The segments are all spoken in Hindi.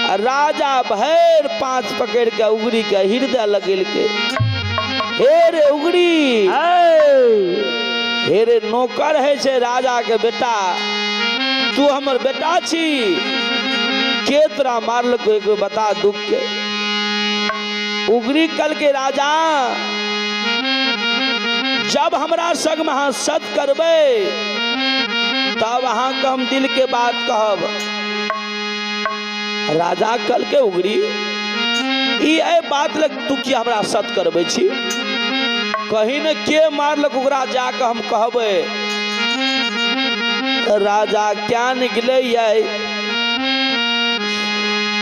राजा भैर पांच पकड़ के उगरी के हृदय लगेल के, हे रे उगरी, हे रे नौकर है से राजा के बेटा, तू हमर बेटा छी, के तोरा मारलको एक बता दुख के। उगरी कल के राजा जब हमरा संग में अहाँ सत करबे तब अहाँ के हम दिल के बात कहब। राजा कल के उगरी ई बात लग तू की हमरा सत करबे छी, कहीं न के मारलक ओकरा जाके हम कहबे। राजा क्या निकले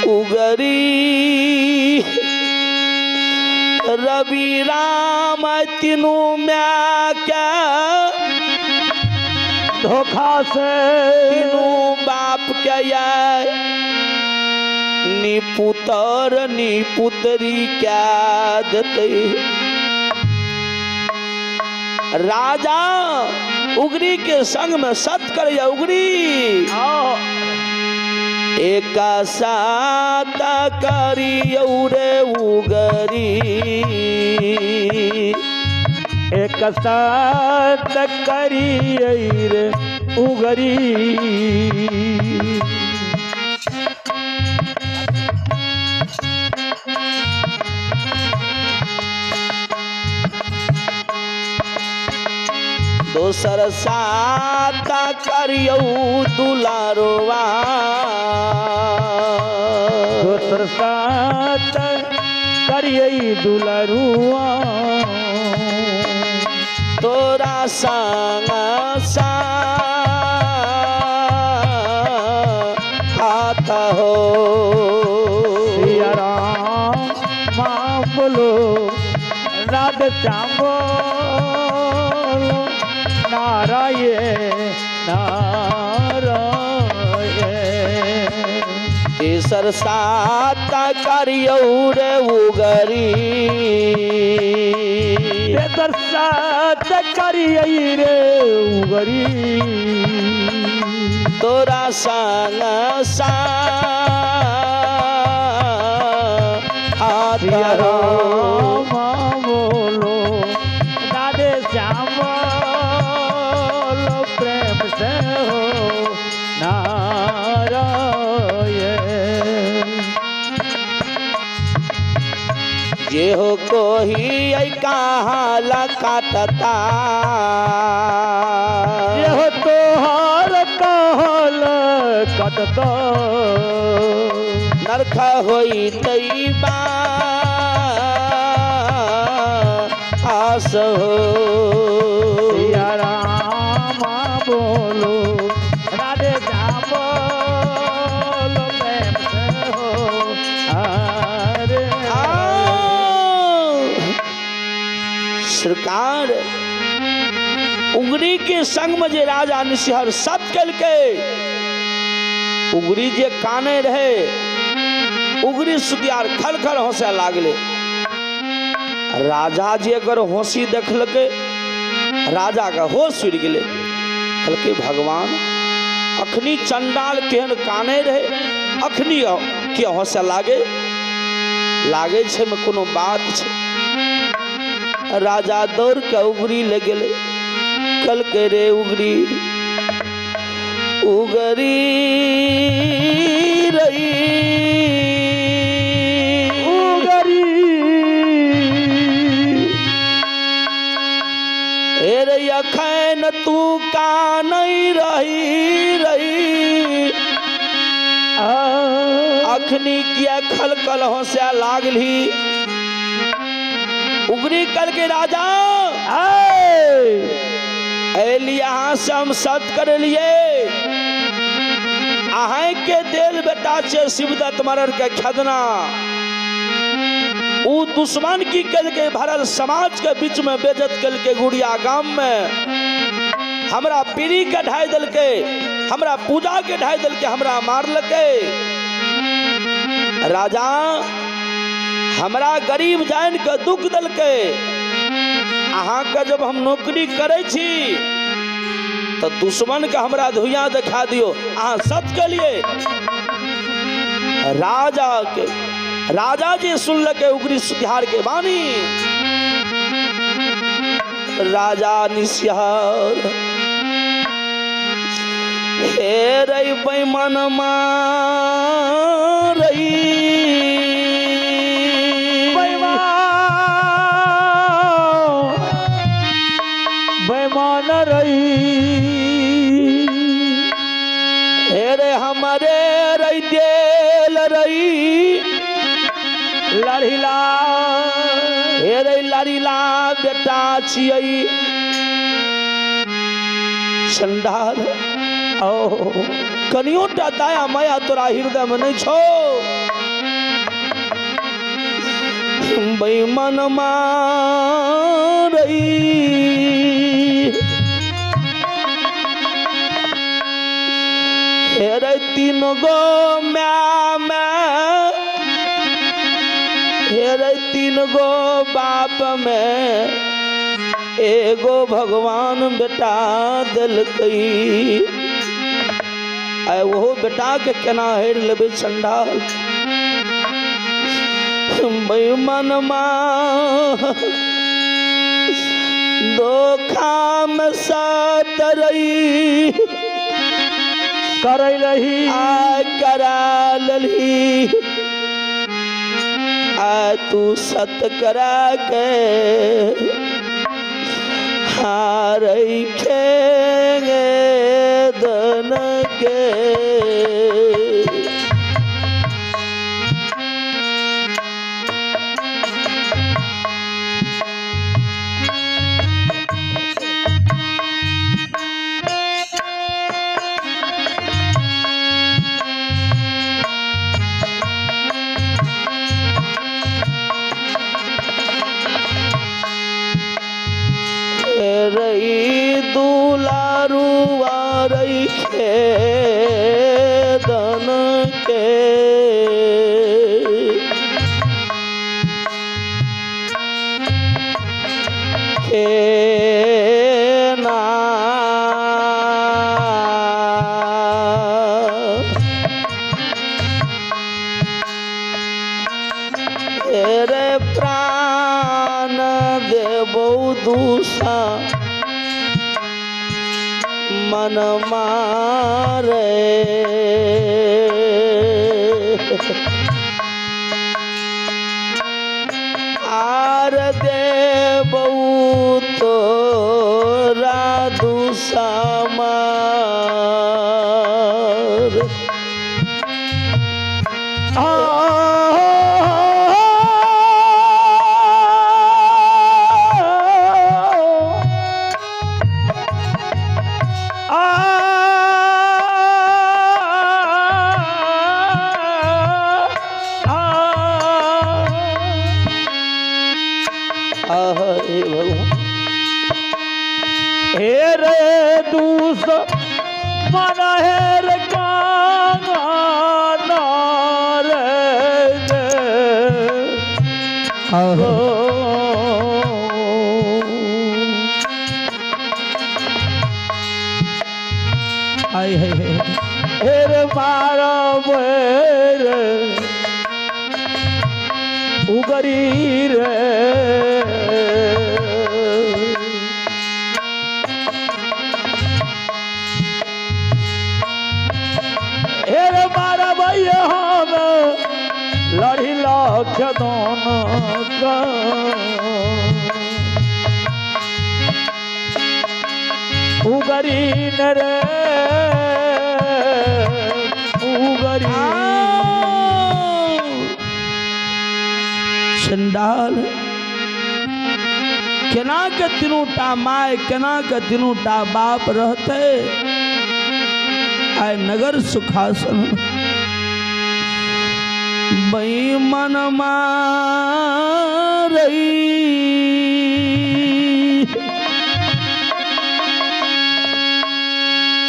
उगरी रवि राम तीनों में क्या धोखा से तीनों बाप क्या निपुतर निपुतरी क्या देते। राजा उगरी के संग में सत कर उगरी एक साथ करियौ रे उगरी, एक साथ करियै रे उगरी। दोसर साथ करियौ दुलारवा, दोसर साथ करियै दुलारुआ। तोरा संग हाथ हो सिया राम माँ बोलो राधे श्याम बोलो नारायण नारायण। तेसर साथ करियौ रे उगरी, तेसर साथ करियै रे उगरी। तोरा संग हाथ हो बोलो राधे श्याम बोलो प्रेम से हो नारायण। जे हो कोही कहाल काटता, ये हो तोहार कहल कटता। नरख होई तैबा आस हो सिया राम बोलो राधे श्याम बोलो प्रेम से हो हरे। सरकार उगरी के संग में जे राजा निशहर सत कल के, उगरी जे काने रहे उगरी सुतियार खल खल हंसे लागले। राजा जी अगर हंसी देखलके राजा का होश उड़ गए, कहलके भगवान अखनी चंडाल केहन काने रहे अखनी के हंसे लागे छे में कोनो बात छे। राजा दौड़ के उगरी ले गेले, कहलके रे उगरी उगरी रही उगरी रे अखन तू का नहीं रही अखनी किया खलकल हंसे लागली। उगरी कल के राजा यहाँ से हम सत कर लिए, अहाँ के दिल बेटा छे शिवदत्त मरर के खदना, उ दुश्मन की कल के भरल समाज के बीच में बेजत कल के गुड़िया गांव में हमरा पीढ़ी के ढाई दल के, हमरा पूजा के ढाई दल के, हमरा मार लके। राजा हमरा गरीब जान के दुख दल के, अहाँ के जब हम नौकरी करे छी तो दुश्मन के हमरा धुइया दिखा दियो, अहाँ सत के लिए। राजा जी सुनलके उगरी सुधार के बानी। राजा निस्यार हे रई बेमन मारई बेमान रही हे रे हमारे रई देल रई लड़िला हे रे लड़िला बेटा छियै चंडाल। ओ कनियोटा दया माया तोरा हृदय में नहीं छो। बेमन मारई हे रे तीन गो हे रे तीन गो बाप में एगो भगवान बेटा दिलकई। आय वो बेटा के केना हेर लेबे चंडाल। बेमन धोखा में सातरई करई रही आ करा लली आ तू सत करा के हारई खेंगे दन के। रई दुलारू वारई खेदन के खेना रे प्राण देबो दूसा मन मारे आर देबो तोरा दूसा मार। हे रे दूस मन हेर काना रे आई हेर मारा बेर उगरी रे हेर मारा भैया हम लड़ी लाख दोनों का उगरी रे उगरी चंडाल केना के तीनूटा माय केना के तीनूटा बाप रहते आय नगर सुखासन बेईमान मारई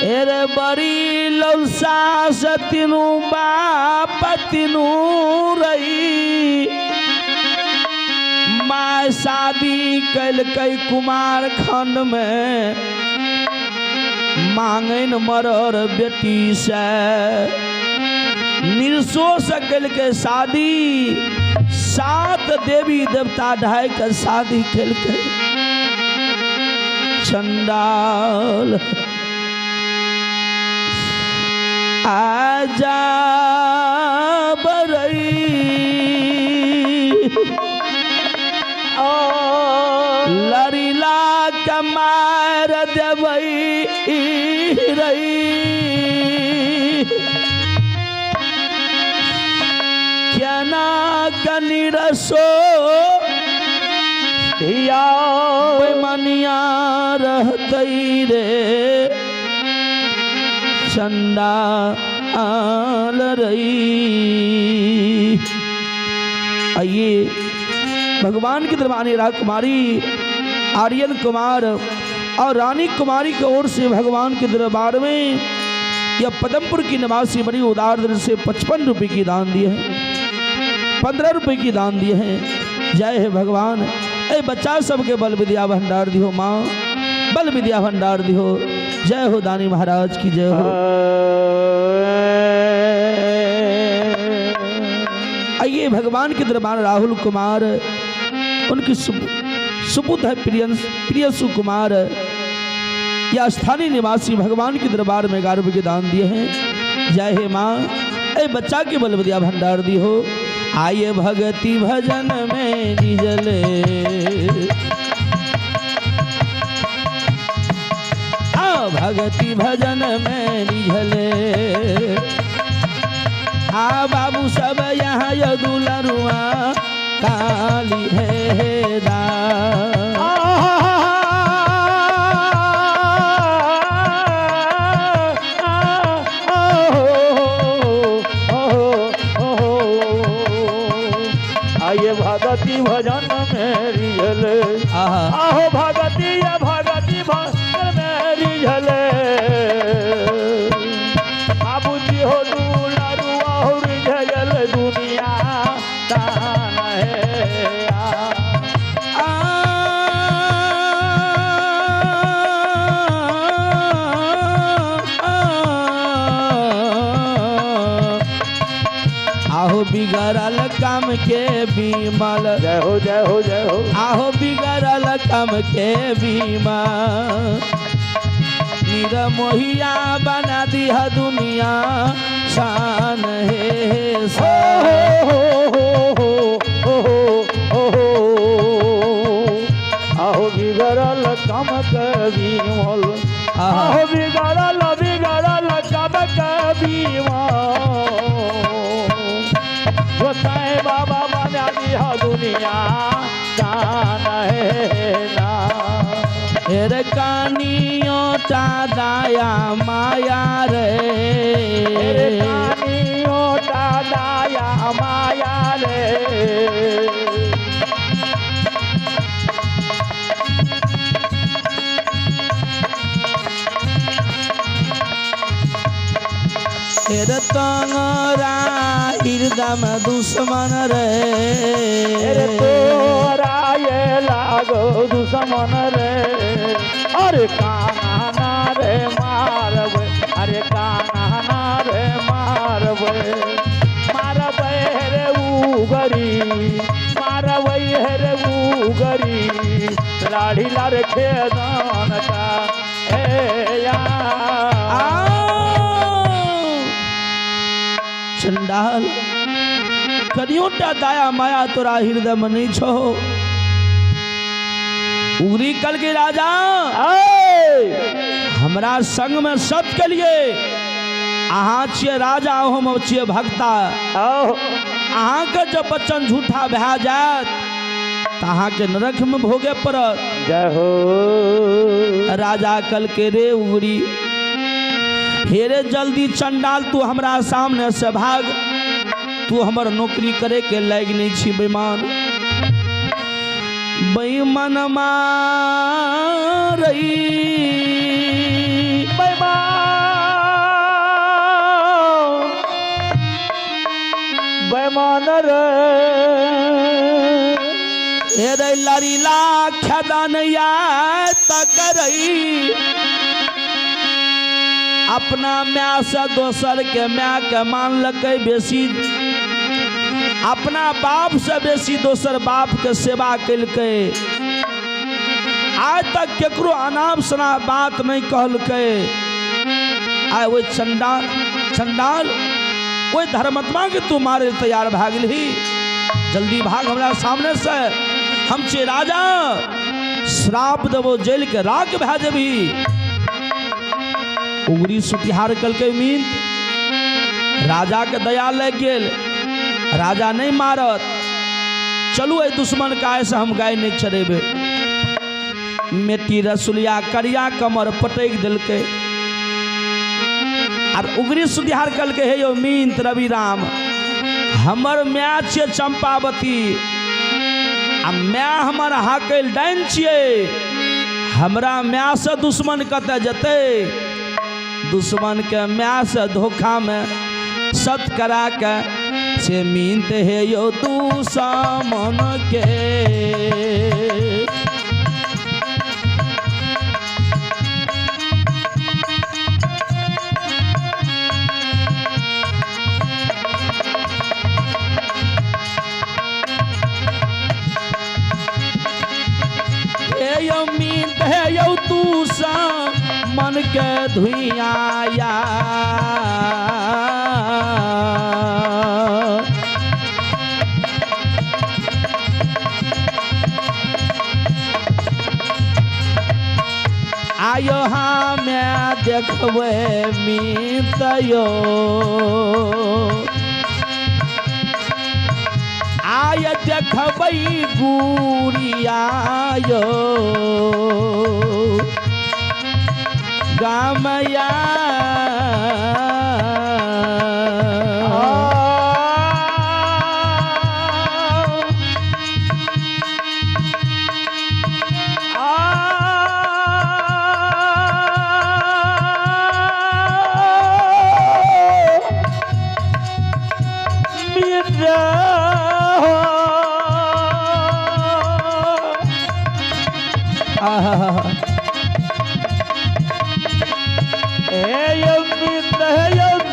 हेरे बड़ी लौसा से तीनू बाप तीनू रही माय शादी कैल कई कुमार खंड में मांगन मरर बेटी से निर्सो सकल के शादी 7 देवी देवता ढाई कर शादी खेल के चंडाल आजा बरई लरीला कमार देवई रई क्या ना कनी रसो धिया मनिया रहतई रे चंडाल रई। आइए भगवान की दरबार राजकुमारी आर्यन कुमार और रानी कुमारी की ओर से भगवान के दरबार में यह पदमपुर की निवासी बड़ी उदार दिल से 55 रुपए की दान दिए हैं, 15 रुपए की दान दिए हैं। जय है भगवान। ए बच्चा सबके बल विद्या भंडार दिहो माँ, बल विद्या भंडार दिहो। जय हो दानी महाराज की जय हो। आइए भगवान के दरबार राहुल कुमार उनकी सुपुत्र है प्रियसु कुमार या स्थानीय निवासी भगवान के दरबार में 11 रुपए के दान दिए हैं। जय हे माँ। ए बच्चा के बल विद्या भंडार दी हो। आइए भगति भजन में निजले भगति भजन में निझले बाबू सब यहाँ यदुलरुआ काली है आइए भगति भजन में निझले आहो भगति भगति भजन में निझले बाबूजी हो दुलरुआ हो रिझल दुनिया दान है आहो बिगड़ल काम के बीमल जय हो जय हो जय हो आहो बिगड़ल काम के बीमा निरमोहिया बना दिया दुनिया शान है आहो बिगड़ल काम के बीमल आहो बिगड़ल काम के बीमल बताए बाबा बना दिया दुनिया जान है ना हेर कानियों ता दाया माया रे कानियों ता दाया माया रे हेर तंगरा हृदय में दुश्मन रे तोरा ये लागो दुश्मन रे अरे कान्हा रे मारबे अरे कान्हा रे मारबे रे उगरी मारबे रे उगरी लाड़ी लारे खेदान का ए या चंडाल करियोटा दाया माया तोरा हृदय में नहीं छो उगरी कल के राजा हमरा संग में सत के लिए अहाँ छिए राजा हम छिए भक्ता अहाँ के जब बच्चन झूठा भै जात तो अहाँ के नरक में भोगे पड़त। जय हो राजा कल के रे उगरी हेरे जल्दी चंडाल तू हमरा सामने से भाग तू हमर नौकरी करे के लायक नहीं छी बेईमान बेईमान मारई बेईमान रे हेरे लरीला खदान या तकरई अपना माय से दोसर के माय के मानलकै बेसी, अपना बाप से बेसी दोसर बाप के सेवा कैलकै। आज तक केकरो अनाप शनाप बात नहीं कहलकै। आय वो चंडाल कोई धर्मात्मा के तू मारे तैयार भाग ली, जल्दी भाग हमरा सामने से, हम छे राजा, श्राप देवो जेल के राख भए जेबी। उंगरी सुतिहार कलकै मीन, राजा के दया लग गेल, राजा नहीं मारत, चलू ए दुश्मन का ऐसे हम गाय नहीं चढ़ेबे। मेटी रसुलिया करिया कमर पटक दिलके, और उगरी सुधियार कलके हे यो मीन रवि राम, हमर माय छियै चंपावती, आ माय हमर हाकल डाइन छियै, हमरा माय से दुश्मन कतऽ जेतै। दुश्मन के माय से धोखा में सत करा के से मीनत हे यो दुश्मन के। हे यो दुश्मन के धुइया, आयो हमें देखबे मीत यो, आय देखबै गुड़िया यो गामया।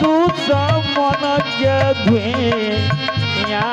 दुश्मन के धुइया,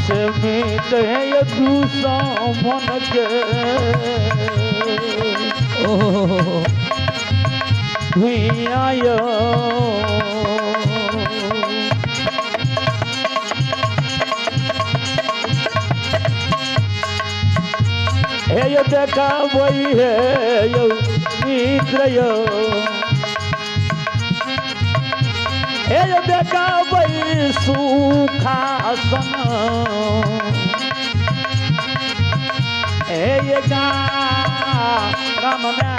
समित है दुश्मन के धुइया। हे यो देखा वही है यो मित्र यो, हे यो देखा वही सुखासन, हे ये गाम में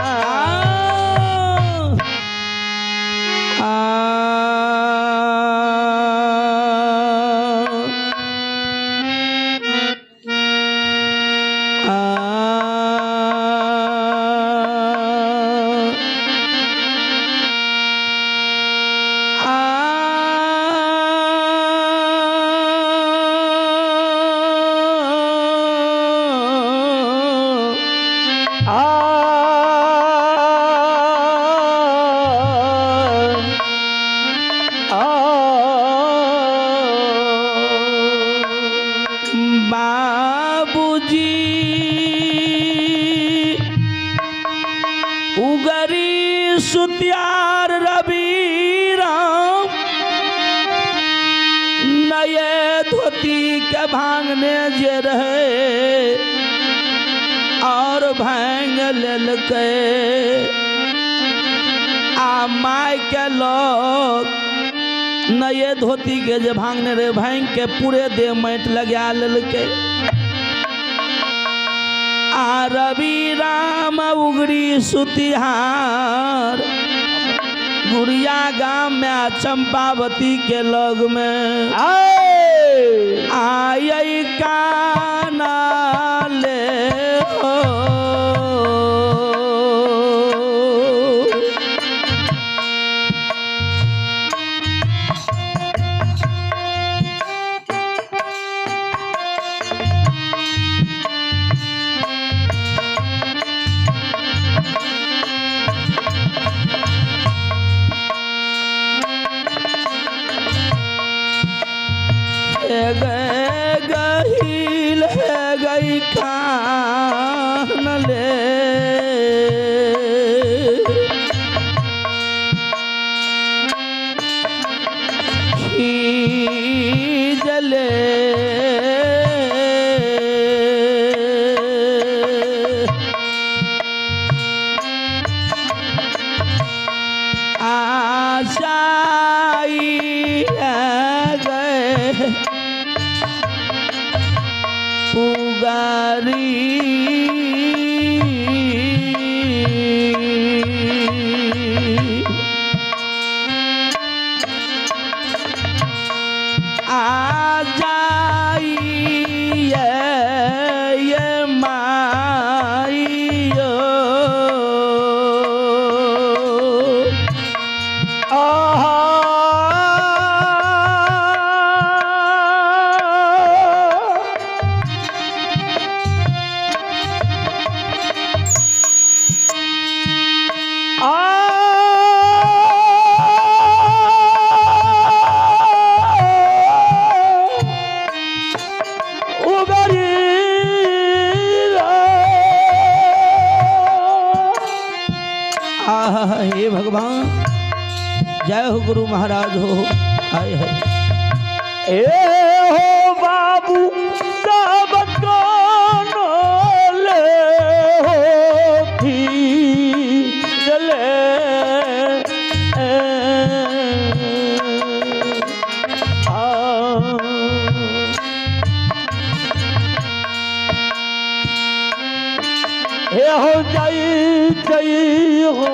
सुतियार रवि राम, नए धोती के भांगने जे रहे और भांग लेलकै। आ माय के लोग नये धोती के जे भांगने रे भांग के पूरे देह माटि लगा लेलकै। आ रवि राम उगरी सुतिहार गुड़िया गांव में चंपावती के लग में आई काना ले हो। गईल गई कान ले जले आशाई गए पुगारी आ जाई ये माइयो हे भगवान जय हो गुरु महाराज हो। हाय हाय ए हो बाबू सब कानो ले होती जले हे हो जाई जाई हो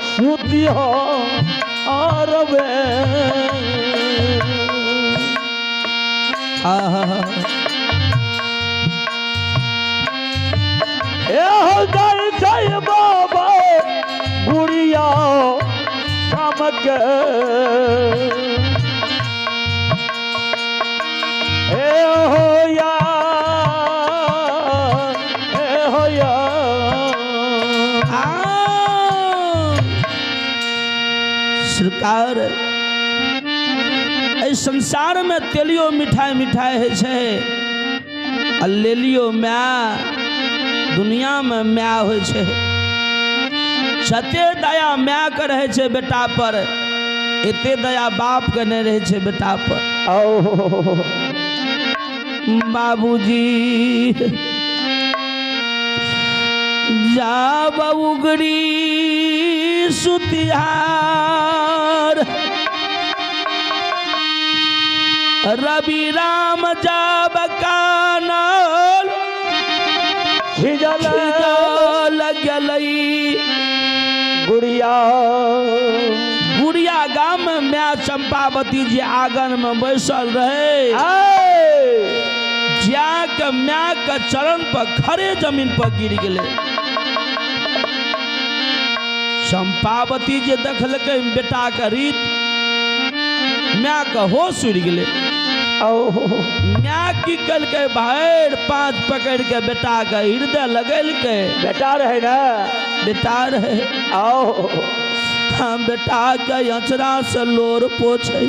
सुती हो आरवे ए हो जाई जाई बाबा बुढ़िया चमक ए हो या सरकार इस संसार में तेलियो मिठाई मिठाई है छे आ लेलियो माँ दुनिया में माँ हो छे। सते दया माँ के रहे छे बेटा पर एते दया बाप के नहीं रहे छे बेटा पर। बाबूजी जाब उगड़ी सुतिहार रवि राम जाब कानल गलई गुड़िया गांव में मैं चंपावती जी आंगन में बैसल रहे जाके मैं के चरण पर खड़े जमीन पर गिर गए। चंपावती जी देखलकै बेटा के रीत मैं के होश उड़ गए। मैं की कलकै भाई पांच पकड़ के बेटा के हृदय लगेलकै। बेटा रहे ना बेटा रहे आओ हम बेटा के अचरा से लोर पोछे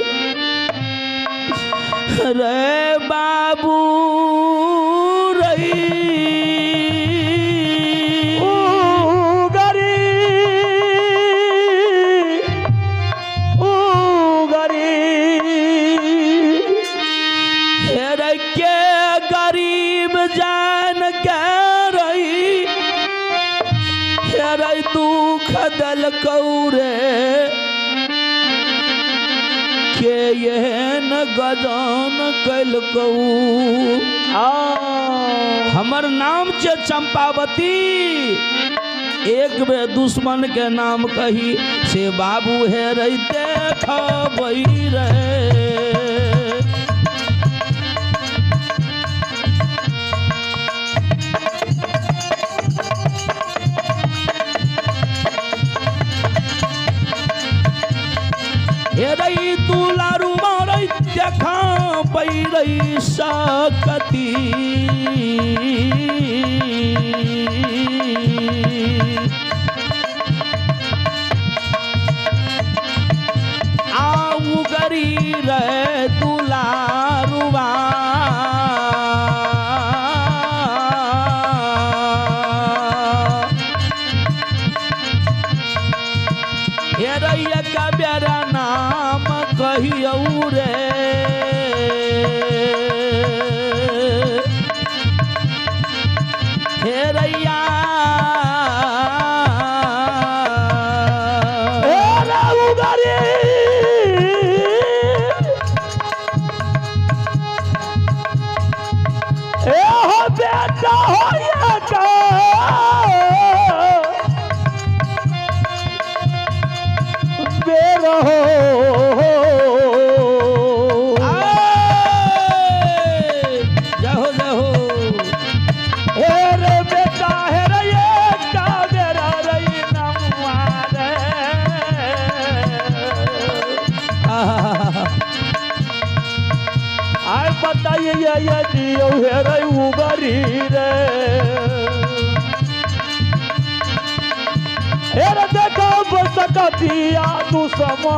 रे बाबू रही गरीब जान के रही दुख दल कौरे के एहन गजन कैलकौ हमर नाम छे चंपावती एक बे दुश्मन के नाम कही से बाबू हे रहिते खबई रे हे रही तू लारू मारई देखा पैरई सकती आऊ गरी रे दुलारुआ हे रैया का बेरा नाम कहियौ रे हे रैया बेटा होया का बेरो जाहो जाहो हे रे बेटा हे रे ये का बेरा रही नमवारे आय बताइए ये दियो हे रे उगरी रे हे रे देखो बसकतिया तू समा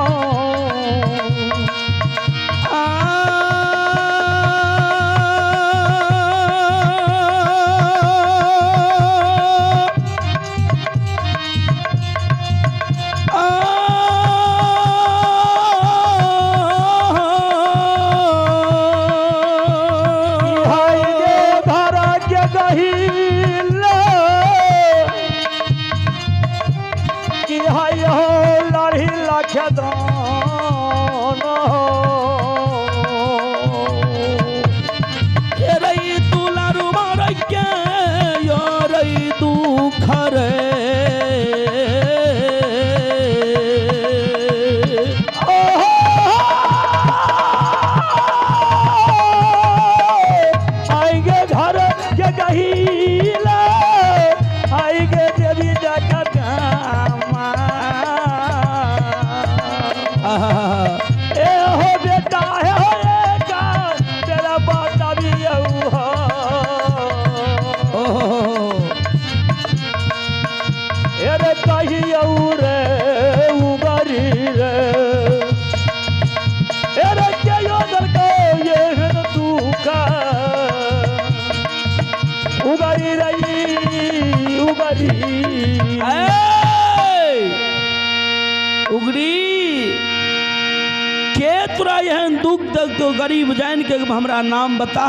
दुख तक तो गरीब जान के हमरा नाम बता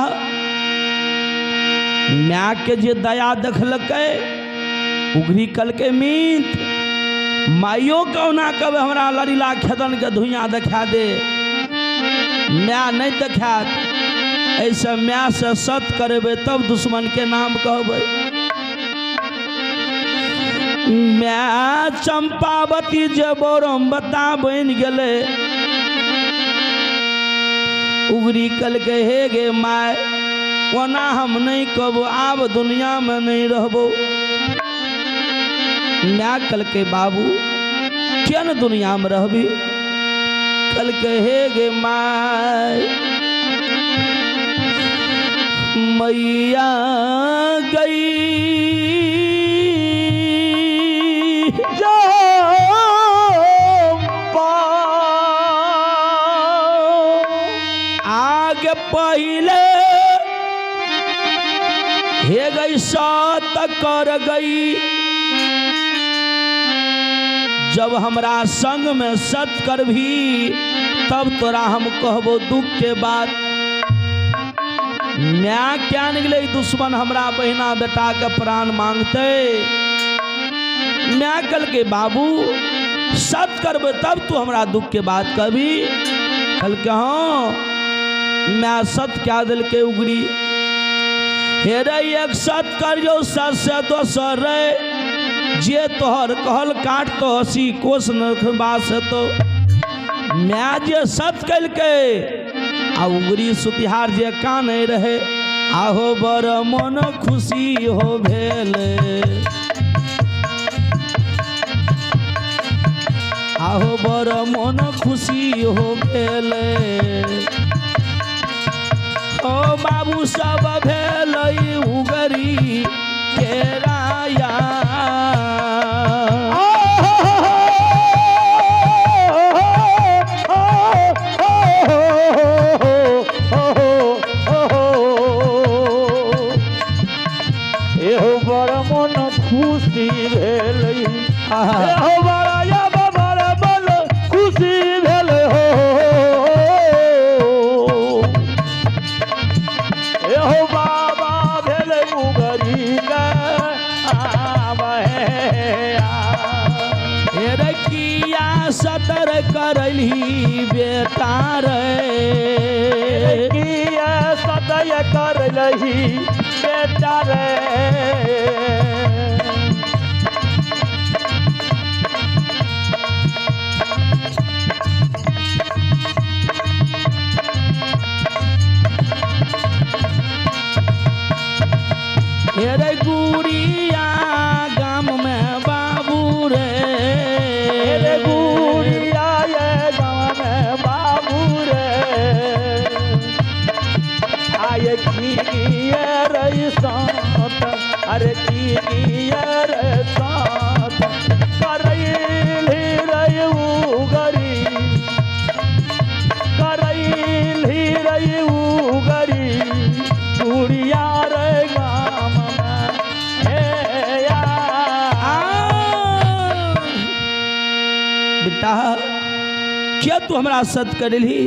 माँ के जे दया देखलक उगरी कल के मीत माइयो कौना कब हमरा लड़ीला खेदन के धुइयां देखा दे माँ नहीं देखात ऐसे माँ से सत करेबे तब दुश्मन के नाम कहबे माँ चंपावती जे बोरम बता बन गेले उगरी कल के हे गे माय ओना हम नहीं कहबो आब दुनिया में नहीं रहबो माँ कल के बाबू क्या न दुनिया में रहबी कल के हे गे माय मैया गई पहले हे गई सात कर गई जब हमरा संग में सत कर भी तब तोरा हम कहबो दुख के बाद मैं क्या निकले दुश्मन हमरा बहना बेटा के प्राण मांगते मैं कल के बाबू सत करबे तब तू हमरा दुख के बात कभी कल के हाँ मैं सत क्या दिल के उगड़ी हे रे एक सत करियो सत से दोसर रे जे तोहर कहल काट तो हसी कोस नखबास तो मैं जे सत कल के आ उगड़ी सुतिहार जे काने रहे आहो बर मन खुशी हो भेले आहो बर मन खुशी हो भेले ओ बाबू सब भेलै उगरी के राया एहो बड़ मन खुशी भेलै एहो बड़ा बड़ मन खुशी भेलै हो एहो बाबा भेलै उगरी के रे किया सतर करली बेटा रे किया सतय करलही बेटा रे रे गुड़िया गाम में बाबू रे रे गुड़िया ये गाँव में बाबू रे आये किए रे साथ अरे किए रे साथ करैली रे उगरी करैली रे उगरी गुड़िया रे गाम में हे या बेटा क्या तू हमरा सत करली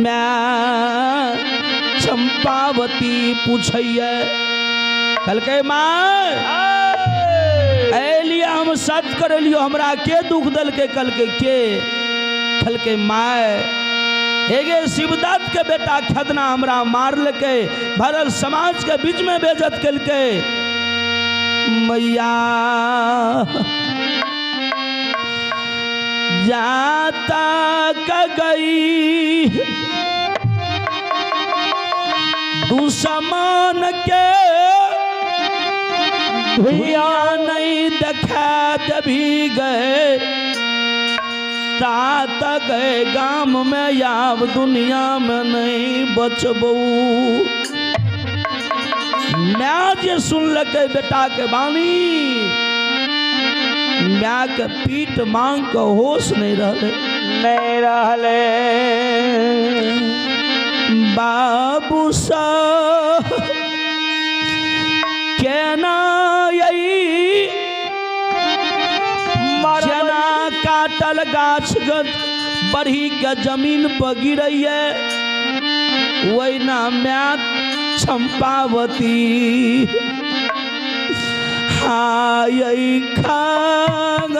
मैं चंपावती पूछैया कल के माँ लिया हम सत कर लियो हमरा के दुख दल के कल के माय हेगे शिवदत्त के बेटा खदना हमरा मार लेके भरल समाज के बीच में बेइज्जत कल के मैया जाता क गई दुश्मन के भैया नहीं देखा जभी गए तात गए गाम में याब दुनिया में नहीं बचबू मैं जे सुन लगे बेटा के बानी मैं के पीठ मांग के होश नहीं रहले बाबू सा केना यही जना काटल गाछ बढ़ी के जमीन पर गिरैये वही ना मैं चंपावती हाँ यही खागर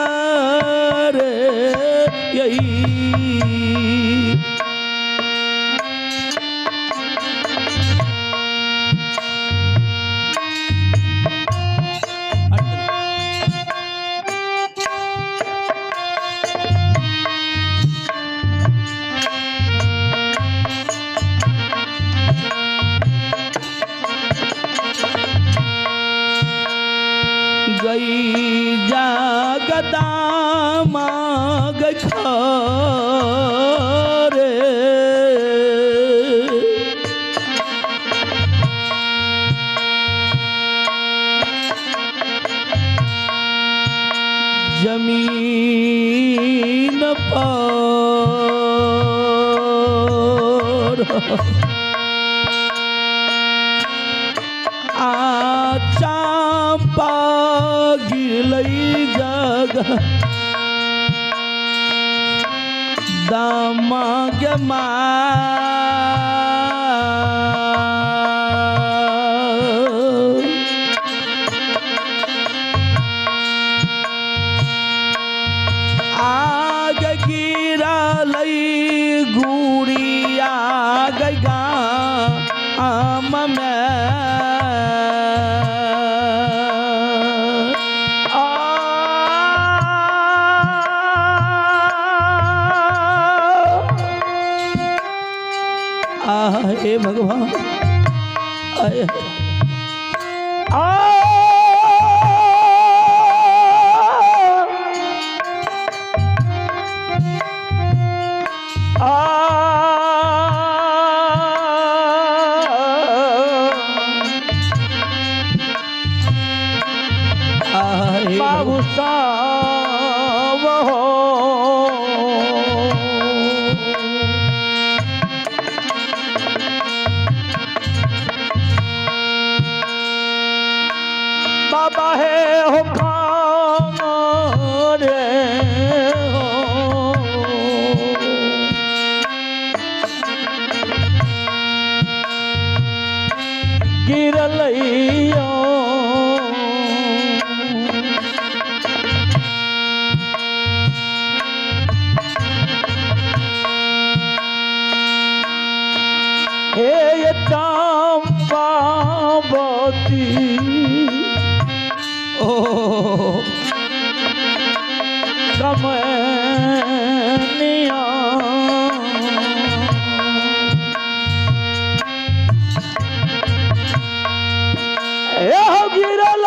यही गई जागदा माग खारे जमीन पर चंपा गिरलई जग दामाग आग गिरा लई भगवान आए बाबू साहब हो बाबा है हो खान रे हो गिरलैया हे चंपावती ओ कमनिया हो गिरल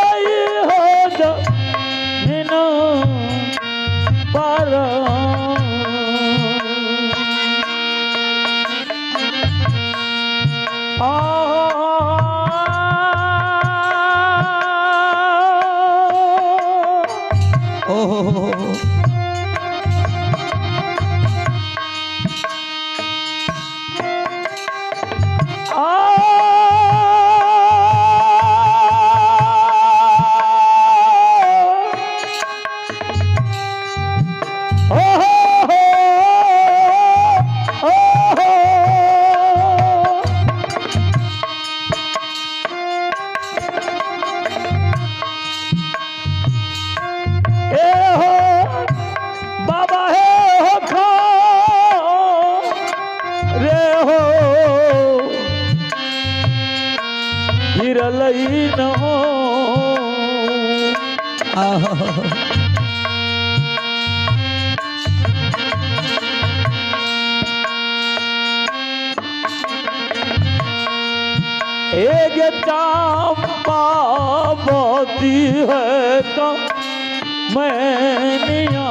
हो जमीन पर न हो एक चंपावती है तो मैनिया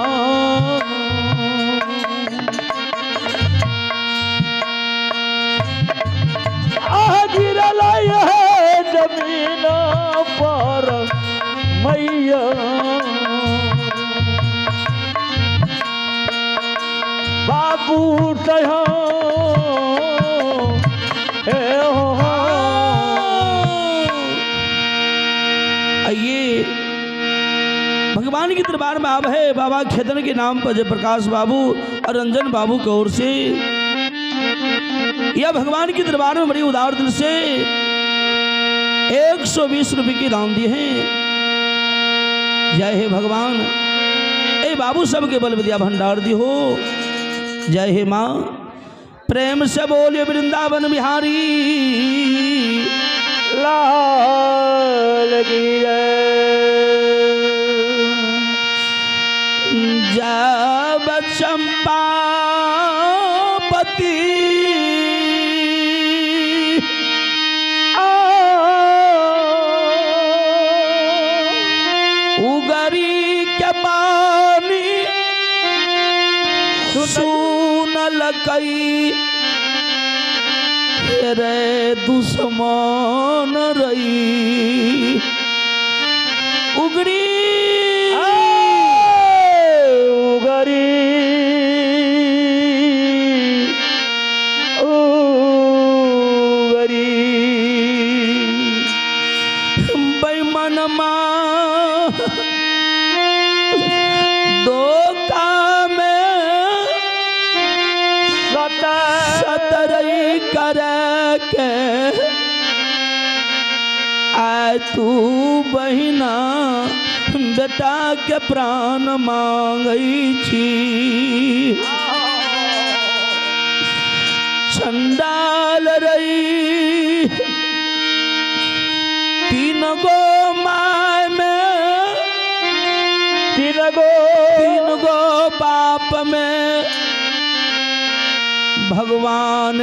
गिरल है जमीन पर मैया बाबू सहो आइए भगवान के दरबार में आप है बाबा खेदन के नाम पर जयप्रकाश बाबू और रंजन बाबू की ओर से यह भगवान के दरबार में बड़ी उदार दिल से 120 रुपए की दान दिए हैं। जय हे भगवान ए बाबू सबके बल विद्या भंडार दी हो। जय हे माँ प्रेम से बोलिए वृंदावन बिहारी लाल की जब चंपावती उगरी के पानी सुन लकई रे दुश्मन रही उगरी तू बहिना बेटा के प्राण मांगई छी चंडाल रही तीन गो माय में तीन गो बाप में भगवान